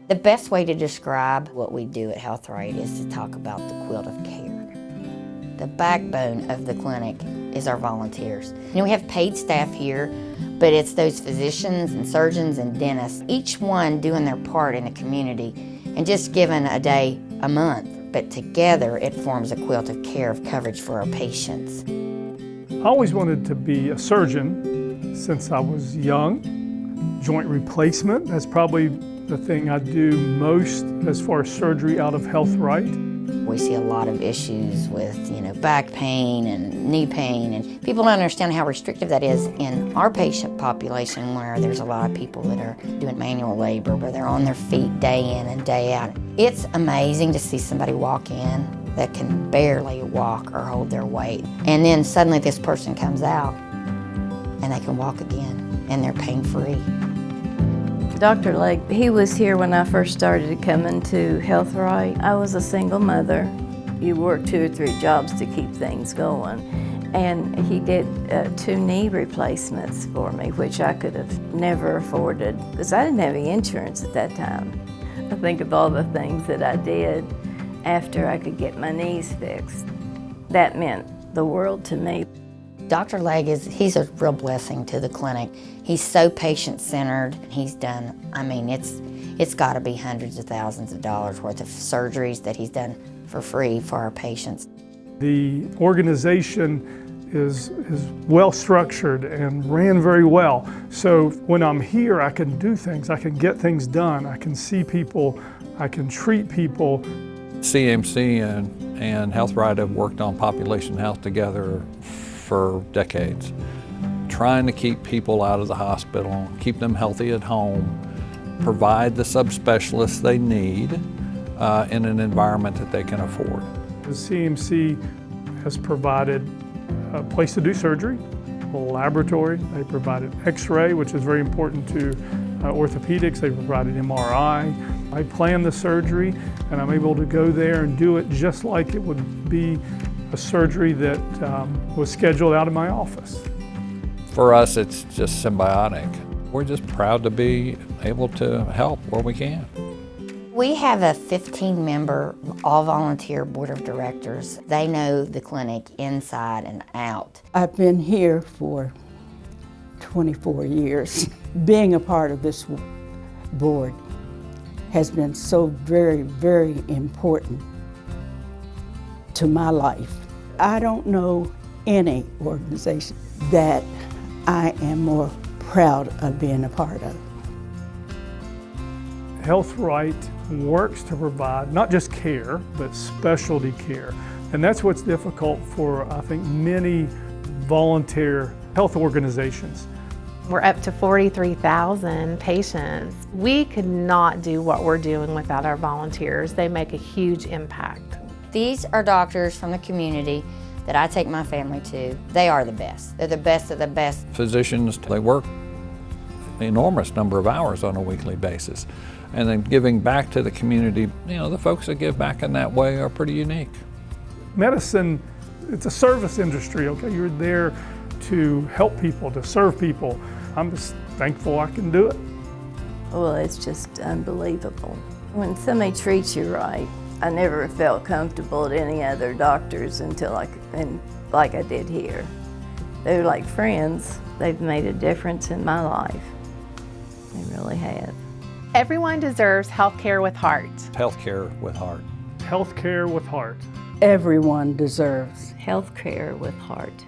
The best way to describe what we do at HealthRight is to talk about the quilt of care. The backbone of the clinic is our volunteers. We have paid staff here, but it's those physicians and surgeons and dentists, each one doing their part in the community and just given a day a month. But together it forms a quilt of care of coverage for our patients. I always wanted to be a surgeon since I was young. Joint replacement, that's probably the thing I do most as far as surgery out of HealthRight. We see a lot of issues with, back pain and knee pain, and people don't understand how restrictive that is in our patient population, where there's a lot of people that are doing manual labor, where they're on their feet day in and day out. It's amazing to see somebody walk in that can barely walk or hold their weight, and then suddenly this person comes out and they can walk again and they're pain-free. Dr. Legg, he was here when I first started coming to HealthRight. I was a single mother. You work 2 or 3 jobs to keep things going. And he did 2 knee replacements for me, which I could have never afforded because I didn't have any insurance at that time. I think of all the things that I did after I could get my knees fixed. That meant the world to me. Dr. Legg he's a real blessing to the clinic. He's so patient-centered. He's done, it's got to be hundreds of thousands of dollars worth of surgeries that he's done for free for our patients. The organization is well structured and ran very well. So when I'm here, I can do things, I can get things done, I can see people, I can treat people. CMC and HealthRight have worked on population health together for decades, trying to keep people out of the hospital, keep them healthy at home, provide the subspecialists they need in an environment that they can afford. The CMC has provided a place to do surgery, a laboratory. They provided X-ray, which is very important to orthopedics. They provided MRI. I plan the surgery, and I'm able to go there and do it just like it would be a surgery that was scheduled out of my office. For us, it's just symbiotic. We're just proud to be able to help where we can. We have a 15-member, all-volunteer board of directors. They know the clinic inside and out. I've been here for 24 years. Being a part of this board has been so very, very important to my life. I don't know any organization that I am more proud of being a part of. HealthRight works to provide not just care, but specialty care. And that's what's difficult for, I think, many volunteer health organizations. We're up to 43,000 patients. We could not do what we're doing without our volunteers. They make a huge impact. These are doctors from the community that I take my family to. They are the best. They're the best of the best. Physicians, they work an enormous number of hours on a weekly basis. And then giving back to the community, the folks that give back in that way are pretty unique. Medicine, it's a service industry, okay? You're there to help people, to serve people. I'm just thankful I can do it. Well, it's just unbelievable. When somebody treats you right, I never felt comfortable at any other doctors until like I did here. They're like friends. They've made a difference in my life. They really have. Everyone deserves healthcare with heart. Healthcare with heart. Healthcare with heart. Everyone deserves Healthcare with heart.